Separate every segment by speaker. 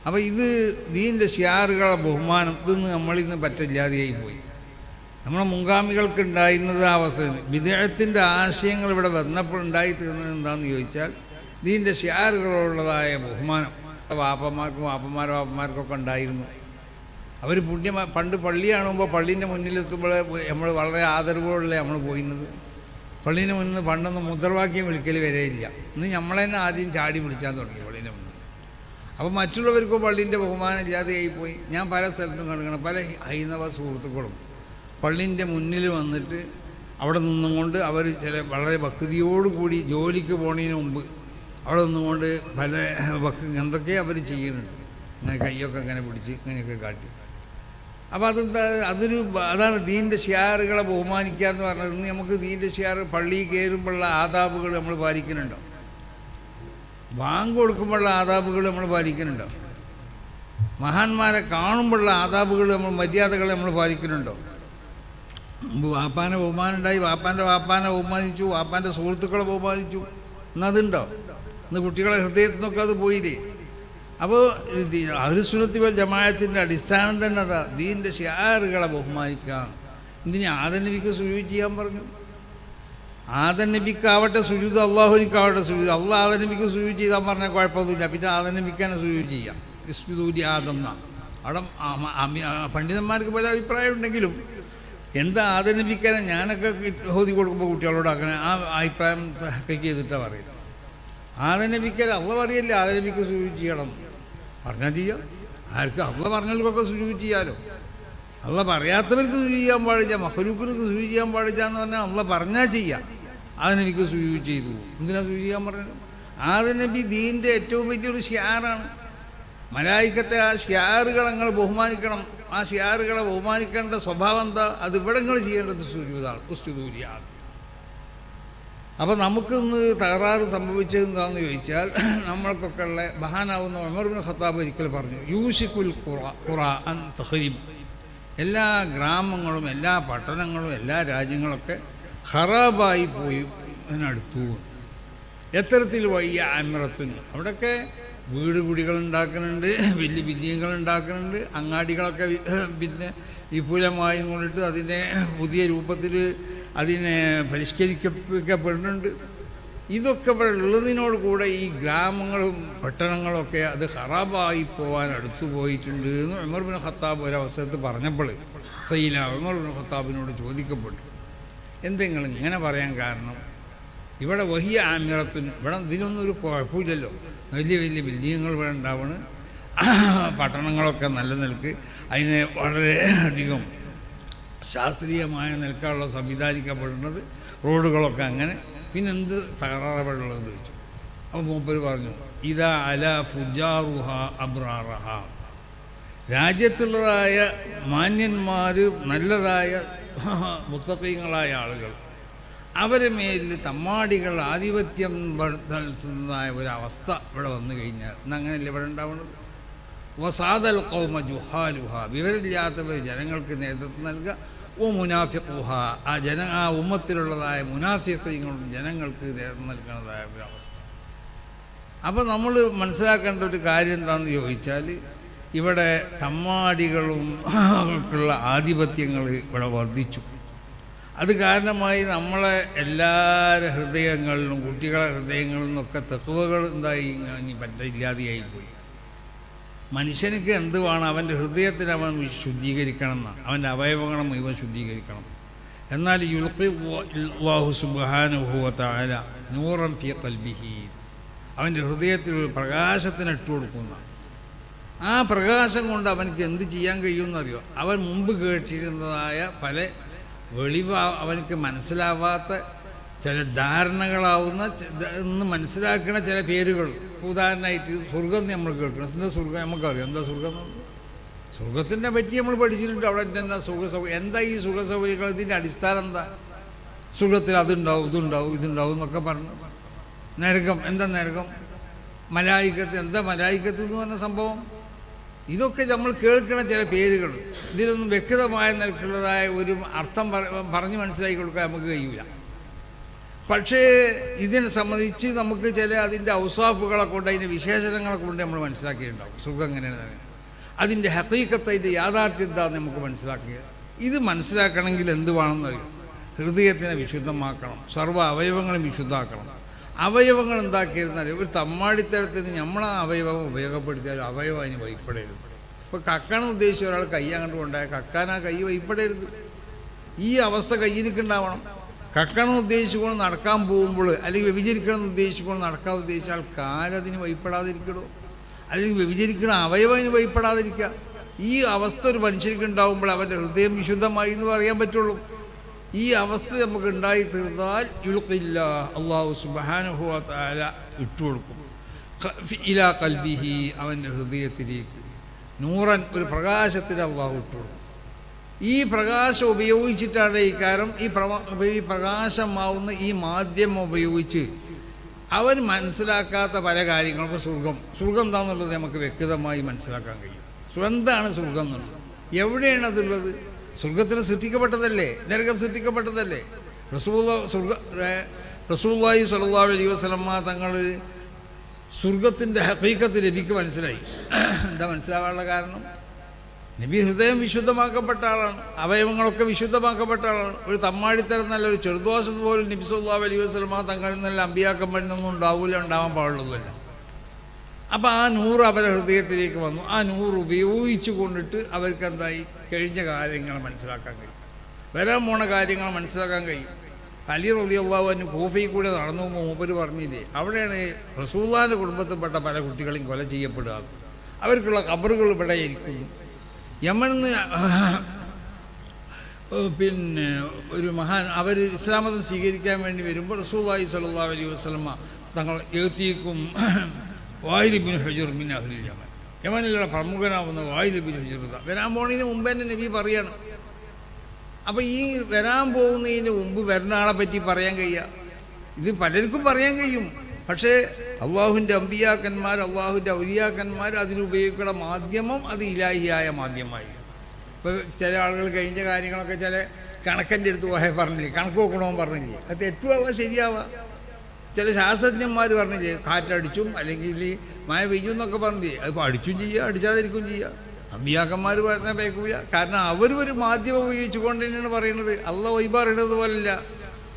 Speaker 1: അപ്പോൾ ഇത് ദീൻ്റെ ഷിയാറുകളെ ബഹുമാനം ഇതൊന്നും നമ്മളിന്ന് പറ്റില്ലാതെയായി പോയി. നമ്മുടെ മുൻഗാമികൾക്ക് ഉണ്ടായിരുന്നത് ആ അവസ്ഥ. വിദേഹത്തിൻ്റെ ആശയങ്ങൾ ഇവിടെ വന്നപ്പോൾ ഉണ്ടായി തീർന്നത് എന്താണെന്ന് ചോദിച്ചാൽ ദീൻ്റെ ഷിയാറുകളോടുള്ളതായ ബഹുമാനം വാപ്പന്മാർക്കൊക്കെ ഉണ്ടായിരുന്നു. അവർ പണ്ട് പള്ളി കാണുമ്പോൾ പള്ളീൻ്റെ മുന്നിലെത്തുമ്പോൾ നമ്മൾ വളരെ ആദരവോടെ നമ്മൾ പോയിരുന്നത്. പള്ളീൻ്റെ മുന്നിൽ പണ്ടൊന്നും മുദ്രാവാക്യം വിളിക്കൽ വരെയില്ല. ഇന്ന് നമ്മളെ തന്നെ ആദ്യം ചാടി വിളിച്ചാൽ തുടങ്ങി പള്ളീൻ്റെ മുന്നിൽ. അപ്പോൾ മറ്റുള്ളവർക്കും പള്ളീൻ്റെ ബഹുമാനം ഇല്ലാതെയായിപ്പോയി. ഞാൻ പല സ്ഥലത്തും കണ്ടുക്കണം, പല ഹൈന്ദവ സുഹൃത്തുക്കളും പള്ളീൻ്റെ മുന്നിൽ വന്നിട്ട് അവിടെ നിന്നുകൊണ്ട് അവർ വളരെ ഭക്തിയോടുകൂടി ജോലിക്ക് പോണതിന് മുമ്പ് അവിടെ നിന്നുകൊണ്ട് പല എന്തൊക്കെ അവർ ചെയ്യുന്നുണ്ട്. ഇങ്ങനെ കൈയൊക്കെ ഇങ്ങനെ പിടിച്ച് ഇങ്ങനെയൊക്കെ കാട്ടി. അപ്പോൾ അതാണ് ദീൻ്റെ ഷിയാറുകളെ ബഹുമാനിക്കുക എന്ന് പറഞ്ഞത്. ഇന്ന് നമുക്ക് ദീൻ്റെ ഷിയാർ പള്ളിയിൽ കയറുമ്പോഴുള്ള ആദാബുകൾ നമ്മൾ പാലിക്കുന്നുണ്ടോ? ബാങ്ക് കൊടുക്കുമ്പോഴുള്ള ആദാബുകൾ നമ്മൾ പാലിക്കുന്നുണ്ടോ? മഹാന്മാരെ കാണുമ്പോഴുള്ള ആദാബുകൾ മര്യാദകൾ നമ്മൾ പാലിക്കുന്നുണ്ടോ? മുമ്പ് വാപ്പാനെ ബഹുമാനം ഉണ്ടായി, വാപ്പാനെ ബഹുമാനിച്ചു, വാപ്പാൻ്റെ സുഹൃത്തുക്കളെ ബഹുമാനിച്ചു. എന്നതുണ്ടോ? ഇന്ന് കുട്ടികളെ ഹൃദയത്തിൽ നിന്നൊക്കെ അത് പോയില്ലേ? അപ്പോൾ അഹ്ലുസുന്നത്തി വൽ ജമാഅത്തിൻ്റെ അടിസ്ഥാനം തന്നെ അതാ, ദീൻ്റെ ഷിയാറുകളെ ബഹുമാനിക്കാം. ഇതിന് ആദം നബിക്ക് സുജൂദ് ചെയ്യാൻ പറഞ്ഞു. ആദം നബിക്കാവട്ടെ സുജൂദ്, അള്ളാഹുവിനിക്കാവട്ടെ സുജൂദ്. അള്ളാഹ് ആദം നബിക്ക് സുജൂദ് ചെയ്താൽ പറഞ്ഞാൽ കുഴപ്പമൊന്നുമില്ല. പിന്നെ ആദം നബിക്കാണ് സുജൂദ് ചെയ്യാം. ഇസ്ബിദൂലി ആദം എന്നാ. അവിടെ പണ്ഡിതന്മാർക്ക് പല അഭിപ്രായം ഉണ്ടെങ്കിലും എന്താ ആദം നബിക്കാനെ ഞാനൊക്കെ ഹോദി കൊടുക്കുമ്പോൾ കുട്ടികളോട് അങ്ങനെ ആ അഭിപ്രായം ചെയ്തിട്ടാണ് പറയുന്നത്. ആദം നബിക്കാൻ അള്ളാഹ് പറയല്ലേ ആദം നബിക്ക് സുജൂദ് ചെയ്യണം പറഞ്ഞാൽ ചെയ്യാം. ആർക്ക് അള്ളാഹ് പറഞ്ഞവർക്കൊക്കെ സുജൂദ് ചെയ്യാലോ. അള്ളാഹ് പറയാത്തവർക്ക് സുജൂദ് ചെയ്യാൻ പാടില്ല, മഖ്ലൂഖിനക്ക് സുജൂദ് ചെയ്യാൻ പാടില്ല എന്ന് പറഞ്ഞാൽ അള്ളാഹ് പറഞ്ഞാൽ ചെയ്യാം. ആദം നബിക്ക് സുജൂദ് ചെയ്തു. എന്തിനാ സുജൂദ് ചെയ്യാൻ പറഞ്ഞത്? ആദം നബി ദീൻ്റെ ഏറ്റവും വലിയൊരു ഷിയാറാണ്. മലായിക്കത്തെ ആ ഷിയാറുകൾ നിങ്ങൾ ബഹുമാനിക്കണം. ആ ഷിയാറുകളെ ബഹുമാനിക്കേണ്ട സ്വഭാവം എന്താ? അത് ഇവിടെ നിങ്ങൾ ചെയ്യേണ്ടത് സുജൂദാണ്. ഉസ്തുദൂരിയാണ്. അപ്പോൾ നമുക്കിന്ന് തകരാറ് സംഭവിച്ചത് എന്താണെന്ന് ചോദിച്ചാൽ നമ്മൾക്കൊക്കെ ഉള്ള മഹാനാവുന്ന ഉമർ ഇബ്നു ഖത്താബ് ഒരിക്കൽ പറഞ്ഞു, യൂഷിക്കുൽ ഖുറാ അൻ തഖ്രിബ്. എല്ലാ ഗ്രാമങ്ങളും എല്ലാ പട്ടണങ്ങളും എല്ലാ രാജ്യങ്ങളൊക്കെ ഖറാബായി പോയി അതിനടുത്തു. എത്തരത്തിൽ വയ്യ ആമിറത്തിന്. അവിടെയൊക്കെ വീട് കുടികൾ ഉണ്ടാക്കുന്നുണ്ട്, വലിയ ബിൽഡിങ്ങുകൾ ഉണ്ടാക്കുന്നുണ്ട്, അങ്ങാടികളൊക്കെ പിന്നെ വിപുലമായി കൊണ്ടിട്ട് അതിനെ പുതിയ രൂപത്തിൽ അതിനെ പരിഷ്കരിക്കപ്പെടുന്നുണ്ട്. ഇതൊക്കെ ഇവിടെ ഉള്ളതിനോട് കൂടെ ഈ ഗ്രാമങ്ങളും പട്ടണങ്ങളൊക്കെ അത് ഖറാബായി പോകാൻ അടുത്തു പോയിട്ടുണ്ട് എന്ന് ഉമർ ഇബ്നു ഖത്താബ് ഒരവസരത്ത് പറഞ്ഞപ്പോൾ സയ്യിദുനാ ഉമർ ഇബ്നു ഖത്താബിനോട് ചോദിക്കപ്പെട്ടു, എന്തെങ്കിലും ഇങ്ങനെ പറയാൻ കാരണം? ഇവിടെ വഹിയ ആമിറത്തിന്, ഇവിടെ ഇതിനൊന്നും ഒരു കുഴപ്പമില്ലല്ലോ, വലിയ വലിയ ബിൽഡിങ്ങുകൾ ഇവിടെ ഉണ്ടാവണ്, പട്ടണങ്ങളൊക്കെ നല്ല നിലക്ക് അതിനെ വളരെ അധികം ശാസ്ത്രീയമായ നിലക്കാനുള്ള സംവിധാനിക്കപ്പെടുന്നത്, റോഡുകളൊക്കെ അങ്ങനെ, പിന്നെ എന്ത് തകരാറുള്ളതെന്ന് ചോദിച്ചു. അപ്പോൾ മൂപ്പർ പറഞ്ഞു, ഇതാ അല ഫുജാറുഹ അബ്റാറഹ. രാജ്യത്തുള്ളതായ മാന്യന്മാർ, നല്ലതായ മുത്തഖീങ്ങളായ ആളുകൾ, അവരെ മേലിൽ തമ്മാടികൾ ആധിപത്യം നടത്തുന്നതായ ഒരവസ്ഥ ഇവിടെ വന്നു കഴിഞ്ഞാൽ എന്നങ്ങനെയല്ലേ ഇവിടെ ഉണ്ടാവുന്നത്. വസാദൽ ഖൗമ ജുഹാലുഹ, വിവരമില്ലാത്തവർ ജനങ്ങൾക്ക് നേതൃത്വം നൽകുക. ഓ മുനാഫിഖുഹ, ആ ഉമ്മത്തിലുള്ളതായ മുനാഫിഖീങ്ങളും ജനങ്ങൾക്ക് നേതൃത്വം നൽകുന്നതായ ഒരവസ്ഥ. അപ്പോൾ നമ്മൾ മനസ്സിലാക്കേണ്ട ഒരു കാര്യം എന്താണെന്ന് ചോദിച്ചാൽ, ഇവിടെ തമ്മാടികളും ഉള്ള ആധിപത്യങ്ങൾ ഇവിടെ വർദ്ധിച്ചു. അത് കാരണമായി നമ്മളെ എല്ലാവരുടെ ഹൃദയങ്ങളിലും കുട്ടികളുടെ ഹൃദയങ്ങളിൽ നിന്നൊക്കെ തഖ്വകൾ എന്തായി പറ്റില്ലാതെയായിപ്പോയി. മനുഷ്യനിക്ക് എന്ത് വേണം? അവൻ്റെ ഹൃദയത്തിന് അവൻ ശുദ്ധീകരിക്കണം എന്നാണ്, അവൻ്റെ അവയവങ്ങളും ഇവൻ ശുദ്ധീകരിക്കണം. എന്നാൽ യുൽഖില്ലാഹു സുബ്ഹാനഹു വ തആല നൂറൻ ഫീ ഖൽബിഹി, അവൻ്റെ ഹൃദയത്തിൽ ഒരു പ്രകാശത്തിന് ഇട്ട് കൊടുക്കുന്ന ആ പ്രകാശം കൊണ്ട് അവനക്ക് എന്ത് ചെയ്യാൻ കഴിയുമെന്നറിയോ? അവൻ മുമ്പ് കേട്ടിരുന്നതായ പല അവനക്ക് മനസ്സിലാവാത്ത ചില ധാരണകളാവുന്ന എന്ന് മനസ്സിലാക്കുന്ന ചില പേരുകൾ. ഉദാഹരണമായിട്ട് സ്വർഗം നമ്മൾ കേൾക്കണം. എന്താ സ്വർഗം? നമുക്കറിയാം എന്താ സ്വർഗം. സ്വർഗത്തിനെ പറ്റി നമ്മൾ പഠിച്ചിട്ടുണ്ട്. അവിടെ എന്താ എന്താ ഈ സുഖസൗകര്യങ്ങൾ, ഇതിൻ്റെ അടിസ്ഥാനം എന്താ? സ്വർഗത്തിൽ അതുണ്ടാവും, ഇതുണ്ടാവും, ഇതുണ്ടാവും എന്നൊക്കെ പറഞ്ഞു. നരകം, എന്താ നരകം? മലായിക്കത്ത്, എന്താ മലായിക്കത്ത് എന്ന് പറഞ്ഞ സംഭവം? ഇതൊക്കെ നമ്മൾ കേൾക്കുന്ന ചില പേരുകൾ. ഇതിലൊന്നും വ്യക്തമായ നിലക്കുള്ളതായ ഒരു അർത്ഥം പറഞ്ഞ് മനസ്സിലാക്കി കൊടുക്കാൻ നമുക്ക് കഴിയില്ല. പക്ഷേ ഇതിനെ സംബന്ധിച്ച് നമുക്ക് ചില അതിൻ്റെ ഔസാഫുകളെ കൊണ്ട് അതിൻ്റെ വിശേഷണങ്ങളെ കൊണ്ട് നമ്മൾ മനസ്സിലാക്കിയിട്ടുണ്ടാവും. സുഖം എങ്ങനെയാണ് തന്നെ അതിൻ്റെ ഹഖീഖത്ത്, അതിൻ്റെ യാഥാർത്ഥ്യം എന്താണെന്ന് നമുക്ക് മനസ്സിലാക്കുക. ഇത് മനസ്സിലാക്കണമെങ്കിൽ എന്ത് വേണമെന്നറിയും? ഹൃദയത്തിനെ വിശുദ്ധമാക്കണം, സർവ്വ അവയവങ്ങളും വിശുദ്ധമാക്കണം. അവയവങ്ങൾ എന്താക്കിയിരുന്നാൽ ഒരു തമ്മാടിത്തരത്തിന് നമ്മളാ അവയവം ഉപയോഗപ്പെടുത്തിയാൽ അവയവം അതിന് വൈപ്പെടരുത്. ഇപ്പോൾ കക്കണം ഉദ്ദേശിച്ച ഒരാൾ കൈ അങ്ങോട്ട് കൊണ്ടായാൽ കക്കാൻ ആ കൈ വൈപ്പെടരുത്. ഈ അവസ്ഥ കയ്യിലേക്കുണ്ടാവണം. കക്കണം ഉദ്ദേശിച്ചുകൊണ്ട് നടക്കാൻ പോകുമ്പോൾ, അല്ലെങ്കിൽ വ്യഭിചരിക്കണം എന്ന് ഉദ്ദേശിച്ചുകൊണ്ട് നടക്കാൻ ഉദ്ദേശിച്ചാൽ കാലതിന് വൈപ്പെടാതിരിക്കണോ, അല്ലെങ്കിൽ വ്യഭിചരിക്കണ അവയവന് വൈപ്പെടാതിരിക്കുക. ഈ അവസ്ഥ ഒരു മനുഷ്യർക്ക് ഉണ്ടാകുമ്പോൾ അവൻ്റെ ഹൃദയം വിശുദ്ധമായി എന്ന് പറയാൻ പറ്റുള്ളൂ. ഈ അവസ്ഥ നമുക്ക് ഉണ്ടായി തീർന്നാൽ യുൽഖില്ല, അല്ലാഹു സുബ്ഹാനഹു വ തആല ഇട്ടുകൊടുക്കും ഇലാ ഖൽബിഹി, അവൻ്റെ ഹൃദയത്തിലേക്ക് നൂറൻ, ഒരു പ്രകാശത്തിന് അള്ളാഹു ഇട്ടുകൊടുക്കും. ഈ പ്രകാശം ഉപയോഗിച്ചിട്ടാണ് ഈ കാരണം ഈ പ്രകാശമാവുന്ന ഈ മാധ്യമം ഉപയോഗിച്ച് അവൻ മനസ്സിലാക്കാത്ത പല കാര്യങ്ങൾക്കും സ്വർഗം എന്താണെന്നുള്ളത് നമുക്ക് വ്യക്തമായി മനസ്സിലാക്കാൻ കഴിയും. എന്താണ് സ്വർഗം എന്നുള്ളത്, എവിടെയാണ് അതുള്ളത്? സ്വർഗത്തിന് സൃഷ്ടിക്കപ്പെട്ടതല്ലേ, നരകം സൃഷ്ടിക്കപ്പെട്ടതല്ലേ? റസൂലുള്ളാഹി സ്വല്ലല്ലാഹു അലൈഹി വസല്ലമ തങ്ങൾ സ്വർഗത്തിൻ്റെ ഹഖീഖത്ത് നബിക്ക് മനസ്സിലായി. എന്താ മനസ്സിലാവാനുള്ള കാരണം? നബി ഹൃദയം വിശുദ്ധമാക്കപ്പെട്ട ആളാണ്, അവയവങ്ങളൊക്കെ വിശുദ്ധമാക്കപ്പെട്ട ആളാണ്. ഒരു തമ്മാടിത്തരം നല്ല ഒരു ചെറുദോഷം പോലും നബി സല്ലല്ലാഹു അലൈഹി വസല്ലമ തങ്ങളിൽ നിന്നല്ല അമ്പിയാക്കന്മാരിൽ ഉണ്ടാവാൻ പാടുള്ളതല്ല. അപ്പോൾ ആ നൂറ് അവരുടെ ഹൃദയത്തിലേക്ക് വന്നു. ആ നൂറ് ഉപയോഗിച്ചു കൊണ്ടിട്ട് അവർക്ക് എന്തായി? കഴിഞ്ഞ കാര്യങ്ങൾ മനസ്സിലാക്കാൻ കഴിയും, വരാൻ പോണ കാര്യങ്ങൾ മനസ്സിലാക്കാൻ കഴിയും. അലി റളിയല്ലാഹു അൻഹു കൂഫയിൽ കൂടെ നടന്നു പോകുമ്പോൾ മൂപ്പര് പറഞ്ഞില്ലേ, അവിടെയാണ് റസൂലുള്ളാഹിന്റെ കുടുംബത്തിൽപ്പെട്ട പല കുട്ടികളെയും കൊല ചെയ്യപ്പെടുക. അവർക്കുള്ള ഖബറുകൾ ഇവിടെ ഇരിക്കുന്നു. യമനിന്ന് പിന്നെ ഒരു മഹാൻ അവർ ഇസ്ലാം മതം സ്വീകരിക്കാൻ വേണ്ടി വരുമ്പോൾ റസൂലുള്ളാഹി സ്വല്ലല്ലാഹു അലൈഹി വസല്ലമ തങ്ങൾ എഴുത്തിക്കും വായിൽ ഇബ്നു ഹുജർ മിൻ അഹ്ലിൽ യമൻ, യമനിലുള്ള പ്രമുഖനാവുന്ന വായിൽ ഇബ്നു ഹുജർ വരാൻ പോകുന്നതിന് മുമ്പ് തന്നെ നബി പറയണം. അപ്പോൾ ഈ വരാൻ പോകുന്നതിന് മുമ്പ് വരുന്ന ആളെ പറ്റി പറയാൻ കഴിയുക, ഇത് പലർക്കും പറയാൻ കഴിയും. പക്ഷേ അള്ളാഹുവിൻ്റെ അമ്പിയാക്കന്മാർ, അള്ളാഹുവിൻ്റെ ഔലിയാക്കന്മാർ അതിനുപയോഗിക്കുന്ന മാധ്യമം അത് ഇലാഹിയായ മാധ്യമമായി. ഇപ്പോൾ ചില ആളുകൾ കഴിഞ്ഞ കാര്യങ്ങളൊക്കെ ചില കണക്കൻ്റെ അടുത്ത് പോയാൽ പറഞ്ഞില്ലേ, കണക്ക് നോക്കണമെന്ന് പറഞ്ഞില്ലേ, അത് തെറ്റുമാവാ ശരിയാവാ. ചില ശാസ്ത്രജ്ഞന്മാർ പറഞ്ഞില്ലേ കാറ്റടിച്ചും അല്ലെങ്കിൽ മഴ പെയ്യും എന്നൊക്കെ പറഞ്ഞില്ലേ, അതിപ്പോൾ അടിച്ചും ചെയ്യുക അടിച്ചാതിരിക്കുകയും ചെയ്യുക. അമ്പിയാക്കന്മാർ പറഞ്ഞാൽ പേക്കൂല, കാരണം ഒരു മാധ്യമം ഉപയോഗിച്ചുകൊണ്ട് തന്നെയാണ് പറയുന്നത്. അള്ളാഹ് ഒയ്ബ അറിയണത് പോലല്ല,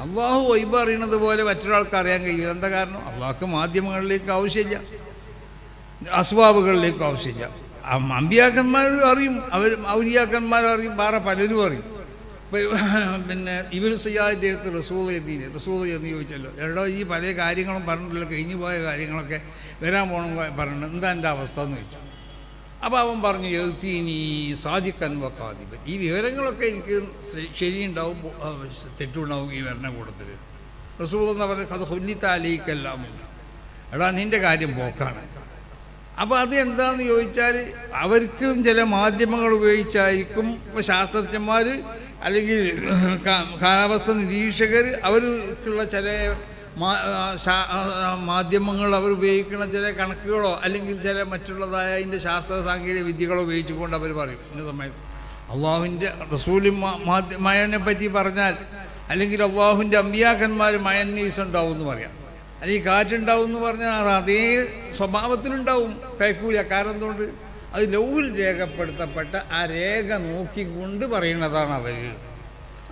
Speaker 1: അള്ളാഹു ഒയ്ബ അറിയണത് പോലെ മറ്റൊരാൾക്ക് അറിയാൻ കഴിയില്ല. എന്താ കാരണം? അള്ളാഹ്ക്ക് മാധ്യമങ്ങളിലേക്ക് ആവശ്യമില്ല, അസ്വാബുകളിലേക്ക് ആവശ്യമില്ല. അമ്പിയാക്കന്മാർ അറിയും, ഔലിയാക്കന്മാർ അറിയും, വേറെ പലരും അറിയും. പിന്നെ ഇബ്നു സയ്യാദിൻ്റെ അടുത്ത് റസൂൽ എന്ന് ചോദിച്ചല്ലോ, എടോ ഈ പല കാര്യങ്ങളും പറഞ്ഞിട്ടുള്ള കഴിഞ്ഞു പോയ കാര്യങ്ങളൊക്കെ വരാൻ പോകണം പറഞ്ഞു, എന്താ എൻ്റെ അവസ്ഥ എന്ന് ചോദിച്ചു. അപ്പോൾ അവൻ പറഞ്ഞു, എഴുത്തീനി സാദിഖൻ വഖാദിബൻ, ഈ വിവരങ്ങളൊക്കെ എനിക്ക് ശരിയുണ്ടാവും തെറ്റുണ്ടാവും ഈ വരണ കൂട്ടത്തിൽ. റസൂൽ എന്ന് പറഞ്ഞത് അത് ഹുല്ലിത്താലീക്കെല്ലാം, എടാ നിൻ്റെ കാര്യം പോക്കാണ്. അപ്പോൾ അത് എന്താണെന്ന് ചോദിച്ചാൽ അവർക്കും ചില മാധ്യമങ്ങൾ ഉപയോഗിച്ചായിരിക്കും. ഇപ്പോൾ ശാസ്ത്രജ്ഞന്മാർ അല്ലെങ്കിൽ കാലാവസ്ഥ നിരീക്ഷകർ അവർക്കുള്ള ചില മാധ്യമങ്ങൾ അവർ ഉപയോഗിക്കുന്ന ചില കണക്കുകളോ അല്ലെങ്കിൽ ചില മറ്റുള്ളതായ അതിൻ്റെ ശാസ്ത്ര സാങ്കേതിക വിദ്യകളോ ഉപയോഗിച്ചുകൊണ്ട് അവർ പറയും ഇന്ന സമയത്ത് അള്ളാഹുവിൻ്റെ റസൂലും മയനെ പറ്റി പറഞ്ഞാൽ, അല്ലെങ്കിൽ അള്ളാഹുവിൻ്റെ അമ്പിയാക്കന്മാർ മയന്നീസ് ഉണ്ടാവും എന്ന് പറയാം, അല്ലെങ്കിൽ കാറ്റുണ്ടാവും എന്ന് പറഞ്ഞാൽ അതേ സ്വഭാവത്തിലുണ്ടാവും, പേക്കൂല. കാരണം എന്തുകൊണ്ട്? അത് ലൗഹിൽ രേഖപ്പെടുത്തപ്പെട്ട ആ രേഖ നോക്കിക്കൊണ്ട് പറയുന്നതാണ് അവർ.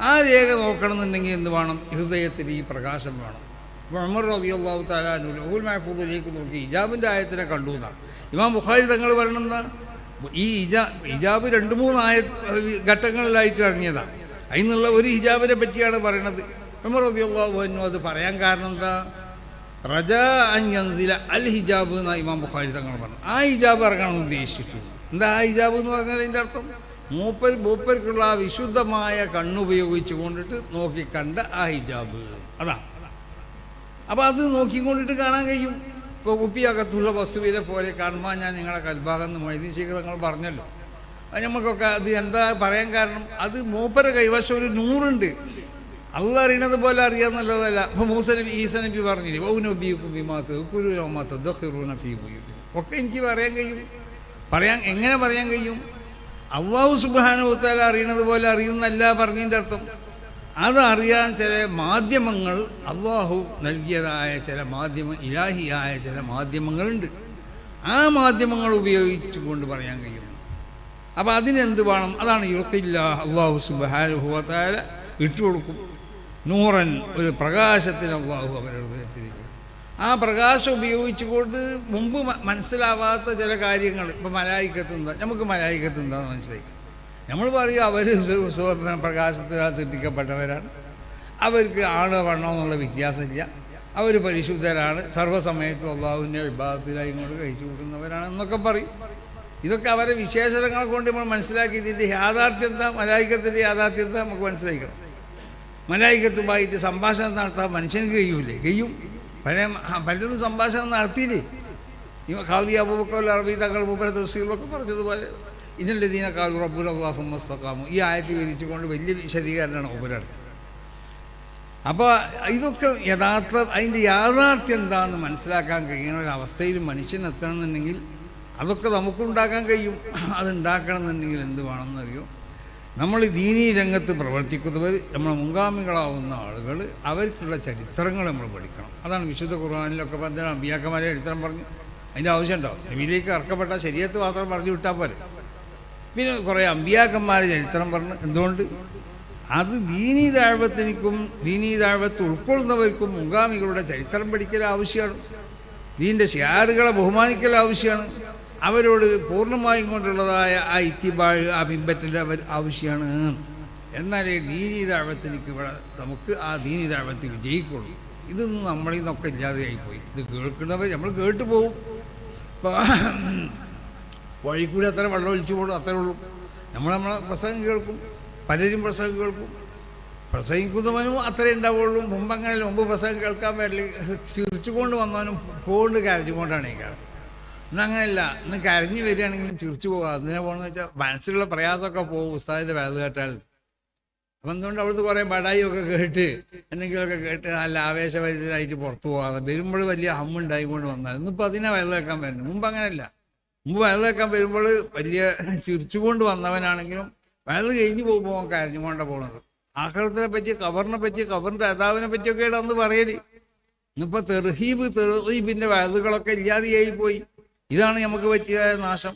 Speaker 1: ആ രേഖ നോക്കണമെന്നുണ്ടെങ്കിൽ എന്ത് വേണം? ഹൃദയത്തിൽ ഈ പ്രകാശം വേണം. ഇപ്പോൾ ഉമർ റളിയല്ലാഹു തആല അൻഹു ലൗഹുൽ മഹ്ഫൂദിലേക്ക് നോക്കി ഹിജാബിൻ്റെ ആയത്തിനെ കണ്ടു എന്നാണ് ഇമാം ബുഖാരി തങ്ങൾ പറയുന്നത്. ഈ ഹിജാബ് 2-3 ഘട്ടങ്ങളിലായിട്ട് ഇറങ്ങിയതാണ്. അതിൽ നിന്നുള്ള ഒരു ഹിജാബിനെ പറ്റിയാണ് പറയണത്. ഉമർ റളിയല്ലാഹു അൻഹു അത് പറയാൻ കാരണം എന്താ? റജാ അൻ യൻസില അൽ ഹിജാബ് എന്നാണ് ഇമാം ബുഖാരി തങ്ങൾ പറഞ്ഞു. ആ ഹിജാബ് ഇറങ്ങണമെന്ന് ഉദ്ദേശിച്ചിട്ടുണ്ട്. എന്താ ആ ഹിജാബ് എന്ന് പറഞ്ഞാൽ അതിൻ്റെ അർത്ഥം? മൂപ്പർക്കുള്ള ആ വിശുദ്ധമായ കണ്ണുപയോഗിച്ച് കൊണ്ടിട്ട് നോക്കിക്കണ്ട ആ ഹിജാബ്, അതാണ്. അപ്പോൾ അത് നോക്കിക്കൊണ്ടിട്ട് കാണാൻ കഴിയും. ഇപ്പോൾ കുപ്പിയകത്തുള്ള വസ്തുവിനെ പോലെ കാണുമ്പോൾ ഞാൻ നിങ്ങളെ കൽഭാഗം എന്ന് മൊയ്തീൻ ശേഖർ തങ്ങൾ പറഞ്ഞല്ലോ. അത് നമുക്കൊക്കെ അത് എന്താ പറയാൻ കാരണം? അത് മൂപ്പരെ കൈവശം ഒരു നൂറുണ്ട്, അള്ളാഹ് അറിയണത് പോലെ അറിയാമെന്നുള്ളതല്ല. അപ്പോൾ മൂസ നബി ഈസ നബി പറഞ്ഞില്ലേ, ഒക്കെ എനിക്ക് പറയാൻ കഴിയും. എങ്ങനെ പറയാൻ കഴിയും? അള്ളാഹു സുബ്ഹാനഹു വ തആല അറിയണത് പോലെ അറിയുന്നല്ല പറഞ്ഞതിൻ്റെ അർത്ഥം. അതറിയാൻ ചില മാധ്യമങ്ങൾ അള്ളാഹു നൽകിയതായ ചില ഇലാഹിയായ ചില മാധ്യമങ്ങളുണ്ട്. ആ മാധ്യമങ്ങൾ ഉപയോഗിച്ചുകൊണ്ട് പറയാൻ കഴിയും. അപ്പോൾ അതിനെന്ത് വേണം? അതാണ് യുക്കില്ല. അള്ളാഹു സുബ്ഹാനഹു വ തആല ഇട്ടുകൊടുക്കും. നൂറൻ, ഒരു പ്രകാശത്തിന് അള്ളാഹു അവരുടെ ഹൃദയത്തിൽ. ആ പ്രകാശം ഉപയോഗിച്ചുകൊണ്ട് മുമ്പ് മനസ്സിലാവാത്ത ചില കാര്യങ്ങൾ, ഇപ്പം മലായിക്കത്ത് എന്താ, നമുക്ക് മലായിക്കത്ത് എന്താണെന്ന് മനസ്സിലായി. നമ്മൾ പറയും അവർ പ്രകാശത്തിനാൽ സൃഷ്ടിക്കപ്പെട്ടവരാണ്, അവർക്ക് ആണ് വണ്ണോ എന്നുള്ള വ്യത്യാസമില്ല, അവർ പരിശുദ്ധരാണ്, സർവ്വസമയത്തും അള്ളാഹുവിൻ്റെ വിഭാഗത്തിലായി കൊണ്ട് കഴിച്ചു കൂട്ടുന്നവരാണ് എന്നൊക്കെ പറയും. ഇതൊക്കെ അവരെ വിശേഷണങ്ങളെ കൊണ്ട് നമ്മൾ മനസ്സിലാക്കി. ഇതിൻ്റെ യാഥാർത്ഥ്യത, മലായിക്കത്തിൻ്റെ യാഥാർത്ഥ്യത നമുക്ക് മനസ്സിലാക്കണം. മലായിക്കത്തുമായിട്ട് സംഭാഷണം നടത്താൻ മനുഷ്യന് കഴിയും. പലരും സംഭാഷണം നടത്തിയില്ലേ? ഖാദി അബൂബക്കർ അറബി തങ്ങൾ മൂപ്പര തഫ്സീറിലൊക്കെ പറഞ്ഞതുപോലെ ഇന്നല്ലദീന ഖാലു റബ്ബുന അല്ലാഹു സുമ്മ ഇസ്തഖാമു, ഈ ആയത്ത് വിവരിച്ചുകൊണ്ട് വലിയ വിശദീകരണമാണ് മൂപ്പര് നടത്തിയത്. അപ്പോൾ ഇതൊക്കെ അതിൻ്റെ യാഥാർത്ഥ്യം എന്താണെന്ന് മനസ്സിലാക്കാൻ കഴിയുന്ന ഒരവസ്ഥയിൽ മനുഷ്യൻ എത്തണമെന്നുണ്ടെങ്കിൽ അതൊക്കെ നമുക്കുണ്ടാക്കാൻ കഴിയും. അതുണ്ടാക്കണമെന്നുണ്ടെങ്കിൽ എന്ത് വേണമെന്നറിയോ? നമ്മൾ ദീനീ രംഗത്ത് പ്രവർത്തിക്കുന്നവർ, നമ്മൾ മുൻഗാമികളാവുന്ന ആളുകൾ, അവർക്കുള്ള ചരിത്രങ്ങൾ നമ്മൾ പഠിക്കണം. അതാണ് വിശുദ്ധ ഖുർആനിലൊക്കെ പറഞ്ഞ അമ്പിയാക്കന്മാരെ ചരിത്രം പറഞ്ഞു. അതിൻ്റെ ആവശ്യമുണ്ടോ? നബിയിലേക്ക് ഇറക്കപ്പെട്ട ശരീഅത്ത് മാത്രം പറഞ്ഞു വിട്ടാൽ പോലെ. പിന്നെ കുറേ അമ്പിയാക്കന്മാരെ ചരിത്രം പറഞ്ഞ് എന്തുകൊണ്ട്? അത് ദീനീ ദഅവത്ത് ഉൾക്കൊള്ളുന്നവർക്കും മുൻഗാമികളുടെ ചരിത്രം പഠിക്കൽ ആവശ്യമാണ്. ദീൻ്റെ ശിയാറുകളെ ബഹുമാനിക്കൽ ആവശ്യമാണ്. അവരോട് പൂർണ്ണമായും കൊണ്ടുള്ളതായ ആ ഇത്തിബാഴ്, ആ പിൻപറ്റൽ അവർ ആവശ്യമാണ്. എന്നാലേ ദീനീ ദഅവത്തിലേക്ക് നമുക്ക് ആ ദീനീ ദഅവത്ത് വിജയിക്കുള്ളൂ. ഇതൊന്നും നമ്മളിൽ നിന്നൊക്കെ ഇല്ലാതെയായിപ്പോയി. ഇത് കേൾക്കുന്നവർ നമ്മൾ കേട്ടു പോകും. ഇപ്പോൾ വഴിക്കൂടി അത്ര വെള്ളം ഒലിച്ചു പോകും, അത്രേ ഉള്ളൂ. നമ്മളെ പ്രസംഗം കേൾക്കും, പലരും പ്രസംഗം കേൾക്കും. പ്രസംഗിക്കുന്നവനും അത്രേ ഉണ്ടാവുള്ളൂ. മുമ്പ് അങ്ങനെയല്ല. മുമ്പ് പ്രസംഗം കേൾക്കാൻ വരല് ചിരിച്ചുകൊണ്ട് വന്നവനും പോണ്ട് കരഞ്ഞുകൊണ്ടാണ് ഈ കാര്യം. ഇന്ന് അങ്ങനെയല്ല. ഇന്ന് കരഞ്ഞു വരികയാണെങ്കിലും ചിരിച്ചു പോകുക. അതിനെ പോകണമെന്ന് വെച്ചാൽ മനസ്സിലുള്ള പ്രയാസമൊക്കെ പോകും ഉസ്താദിൻ്റെ വേദ കേട്ടാൽ. അപ്പം എന്തുകൊണ്ട് അവിടുന്ന് കുറേ ബടായിയൊക്കെ കേട്ട് എന്തെങ്കിലുമൊക്കെ കേട്ട് നല്ല ആവേശഭരിതരായിട്ട് പുറത്തു പോകാതെ വരുമ്പോൾ വലിയ ഹമ്മുണ്ടായിക്കൊണ്ട് വന്നാൽ ഇന്നിപ്പോൾ അതിനെ വേദ കേൾക്കാൻ വരുന്നത്. മുമ്പ് അങ്ങനെയല്ല. മുമ്പ് വേദ കേൾക്കാൻ വരുമ്പോൾ വലിയ ചിരിച്ചുകൊണ്ട് വന്നവനാണെങ്കിലും വേദ കഴിഞ്ഞ് പോകുമ്പോൾ കരഞ്ഞുകൊണ്ടാണ് പോകുന്നത്. ആഖിറത്തിനെ പറ്റി, ഖബറിനെ പറ്റി, ഖബറിൻ്റെ അദാബിനെ പറ്റിയൊക്കെയാണ് അന്ന് പറയല്. ഇന്നിപ്പോൾ തെർഹീബിൻ്റെ വേദകളൊക്കെ ഇല്ലാതെയായി പോയി. ഇതാണ് നമുക്ക് പറ്റിയതായ നാശം.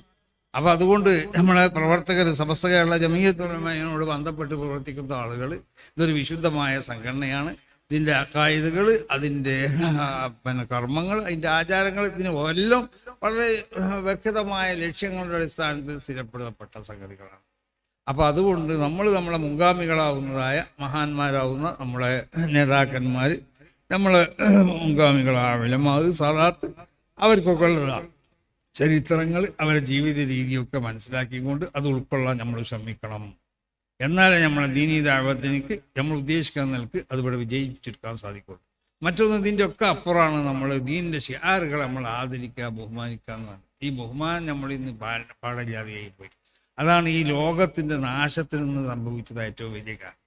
Speaker 1: അപ്പോൾ അതുകൊണ്ട് നമ്മളെ പ്രവർത്തകർ, സമസ്ത കേരള ജമീയത്തുൽ ഉലമയോട് ബന്ധപ്പെട്ട് പ്രവർത്തിക്കുന്ന ആളുകൾ, ഇതൊരു വിശുദ്ധമായ സംഘടനയാണ്. ഇതിൻ്റെ അക്കായിദുകൾ, അതിൻ്റെ കർമ്മങ്ങൾ, അതിൻ്റെ ആചാരങ്ങൾ, ഇതിന് എല്ലാം വളരെ വ്യക്തമായ ലക്ഷ്യങ്ങളുടെ അടിസ്ഥാനത്തിൽ സ്ഥിരപ്പെടുത്തപ്പെട്ട സംഗതികളാണ്. അപ്പോൾ അതുകൊണ്ട് നമ്മളെ മുൻഗാമികളാവുന്നതായ മഹാന്മാരാവുന്ന നമ്മളെ നേതാക്കന്മാർ, നമ്മളെ മുൻഗാമികളായ ഉലമാ, സാദാത്ത്, അവർക്കൊക്കെ ഉള്ളതാണ് ചരിത്രങ്ങൾ, അവരുടെ ജീവിത രീതിയൊക്കെ മനസ്സിലാക്കിക്കൊണ്ട് അത് ഉൾക്കൊള്ളാൻ നമ്മൾ ശ്രമിക്കണം. എന്നാലേ നമ്മളെ ദീനീ ദഅവത്തിലേക്ക് നമ്മൾ ഉദ്ദേശിക്കുന്ന നിലക്ക് അതിവിടെ വിജയിച്ചെടുക്കാൻ സാധിക്കുള്ളൂ. മറ്റൊന്ന്, ഇതിൻ്റെ ഒക്കെ അപ്പുറമാണ് നമ്മൾ ദീനിൻ്റെ ശിആറുകളെ നമ്മൾ ആദരിക്കുക, ബഹുമാനിക്കുക എന്നാണ്. ഈ ബഹുമാനം നമ്മൾ ഇന്ന് പാടില്ലാതെയായി പോയി. അതാണ് ഈ ലോകത്തിൻ്റെ നാശത്തിൽ നിന്ന് സംഭവിച്ചത് ഏറ്റവും വലിയ കാരണം.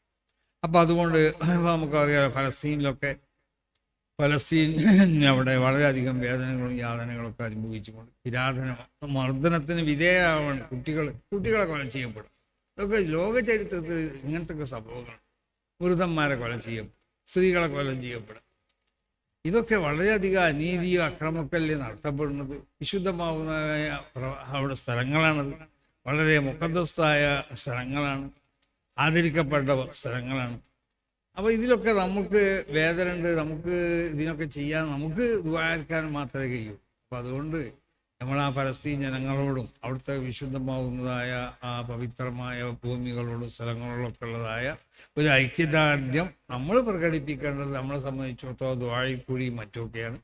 Speaker 1: അപ്പം അതുകൊണ്ട് നമുക്കറിയാം, ഫലസ്തീൻ അവിടെ വളരെയധികം വേദനകളും യാതനകളൊക്കെ അനുഭവിച്ചുകൊണ്ട് മർദ്ദനത്തിന് വിധേയമാണ് കുട്ടികളെ കൊല ചെയ്യപ്പെടും. ഇതൊക്കെ ലോക ചരിത്രത്തിൽ ഇങ്ങനത്തെ സംഭവങ്ങൾ. വൃദ്ധന്മാരെ കൊല ചെയ്യപ്പെടും, സ്ത്രീകളെ കൊല ചെയ്യപ്പെടും. ഇതൊക്കെ വളരെയധികം അനീതിയോ അക്രമക്കല്ലേ നടത്തപ്പെടുന്നത്. വിശുദ്ധമാവുന്ന അവിടെ സ്ഥലങ്ങളാണത്. വളരെ മുഖദ്ദസ്തായ സ്ഥലങ്ങളാണ്, ആദരിക്കപ്പെട്ട സ്ഥലങ്ങളാണ്. അപ്പോൾ ഇതിലൊക്കെ നമുക്ക് വേദനയുണ്ട്. നമുക്ക് ഇതിനൊക്കെ ചെയ്യാൻ, നമുക്ക് ദുആ മാത്രമേ കഴിയൂ. അപ്പോൾ അതുകൊണ്ട് നമ്മൾ ആ ഫലസ്തീൻ ജനങ്ങളോടും അവിടുത്തെ വിശുദ്ധമാവുന്നതായ ആ പവിത്രമായ ഭൂമികളോടും സ്ഥലങ്ങളോടൊക്കെ ഉള്ളതായ ഒരു ഐക്യദാർഢ്യം നമ്മൾ പ്രകടിപ്പിക്കേണ്ടത് നമ്മളെ സംബന്ധിച്ചിടത്തോളം ദുആയിൽ കൂടിയും മറ്റുമൊക്കെയാണ്.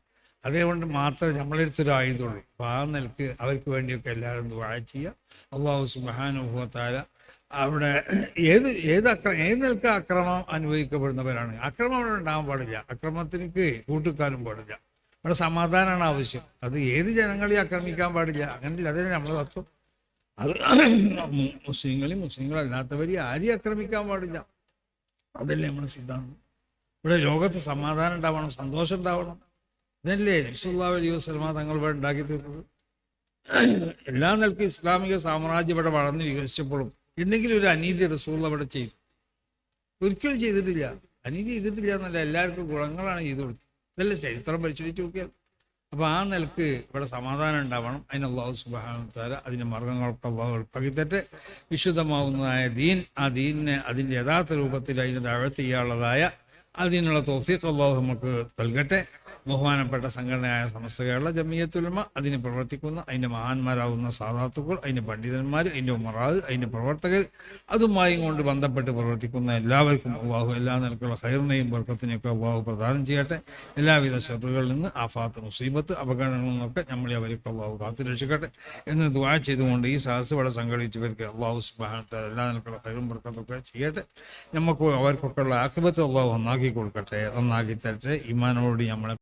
Speaker 1: അതേകൊണ്ട് മാത്രമേ നമ്മളെടുത്തൊരു ആയുധമുള്ളൂ. അപ്പോൾ ആ നിലക്ക് അവർക്ക് വേണ്ടിയൊക്കെ എല്ലാവരും ദുആ ചെയ്യുക. അല്ലാഹു സുബ്ഹാനഹു വ തആല അവിടെ ഏത് നിലക്ക് അക്രമം അനുഭവിക്കപ്പെടുന്നവരാണ്. അക്രമം അവിടെ ഉണ്ടാകാൻ പാടില്ല, അക്രമത്തിലേക്ക് കൂട്ടുക്കാനും പാടില്ല. അവിടെ സമാധാനമാണ് ആവശ്യം. അത് ഏത് ജനങ്ങളെയും ആക്രമിക്കാൻ പാടില്ല, അങ്ങനെയില്ല. അതല്ലേ നമ്മളെ തത്വം. അത് മുസ്ലിങ്ങളല്ലാത്തവരെയും ആരെയും ആക്രമിക്കാൻ പാടില്ല, അതല്ലേ നമ്മുടെ സിദ്ധാന്തം. ഇവിടെ ലോകത്ത് സമാധാനം ഉണ്ടാവണം, സന്തോഷം ഉണ്ടാവണം. ഇതല്ലേ റസൂലുള്ളാഹി അലൈഹി വസല്ലമ തങ്ങൾ ഇവിടെ ഉണ്ടാക്കി തീർത്തത്. എല്ലാ നിലക്കും ഇസ്ലാമിക സാമ്രാജ്യം ഇവിടെ വളർന്ന് വികസിച്ചപ്പോഴും എന്തെങ്കിലും ഒരു അനീതി റസൂൽ അവിടെ ചെയ്തു. ഒരിക്കലും ചെയ്തിട്ടില്ല. അനീതി ചെയ്തിട്ടില്ല എന്നല്ല, എല്ലാവർക്കും ഗുണങ്ങളാണ് ചെയ്തു കൊടുത്തത്. ഇതല്ല ചരിത്രം പരിശോധിച്ച് നോക്കിയാൽ. അപ്പോൾ ആ നിലക്ക് ഇവിടെ സമാധാനം ഉണ്ടാവണം. അതിന് അള്ളാഹു സുബ്ഹാനഹു വ തആല അതിൻ്റെ മാർഗ്ഗങ്ങളൊക്കെ അള്ളാഹു എളുപ്പാക്കി തരട്ടെ. വിശുദ്ധമാവുന്നതായ ദീൻ, ആ ദീനിനെ അതിൻ്റെ യഥാർത്ഥ രൂപത്തിൽ അതിന് ദഅവത്ത് ചെയ്യാനുള്ളതായ അതിനുള്ള തൗഫീഖ് അള്ളാഹു നമുക്ക് നൽകട്ടെ. ബഹുമാനപ്പെട്ട സംഘടനയായ സമസ്ത കേരള ജമിയത്തുൽ ഉലമ, അതിന് പ്രവർത്തിക്കുന്ന അതിൻ്റെ മഹാന്മാരാവുന്ന സാദാത്തുക്കൾ, അതിൻ്റെ പണ്ഡിതന്മാർ, അതിൻ്റെ ഉമറാവ്, അതിൻ്റെ പ്രവർത്തകർ, അതുമായി കൊണ്ട് ബന്ധപ്പെട്ട് പ്രവർത്തിക്കുന്ന എല്ലാവർക്കും അള്ളാഹു എല്ലാ നിലക്കുള്ള ഖൈറിനെയും ബർക്കത്തിനെയൊക്കെ അള്ളാഹു പ്രദാനം ചെയ്യട്ടെ. എല്ലാവിധ ശത്രുക്കളിൽ നിന്ന്, ആഫാത്ത്, മുസീബത്ത്, അപകടങ്ങളിൽ നിന്നൊക്കെ നമ്മളെ അവർക്ക് അള്ളാഹു കാത്തു രക്ഷിക്കട്ടെ എന്ന് ദുആ ചെയ്തുകൊണ്ട് ഈ സദസ്സ് ഇവിടെ സംഘടിപ്പിച്ചവർക്ക് അള്ളാഹു സുബ്ഹാനഹു വ തആല എല്ലാ നിലക്കുള്ള ഖൈറും ബർക്കത്തൊക്കെ ചെയ്യട്ടെ. നമുക്ക് അവർക്കൊക്കെ ഉള്ള ആഖിബത്ത് അള്ളാഹു നന്നാക്കി കൊടുക്കട്ടെ, നന്നാക്കി തരട്ടെ. ഈമാനോട് നമ്മളെ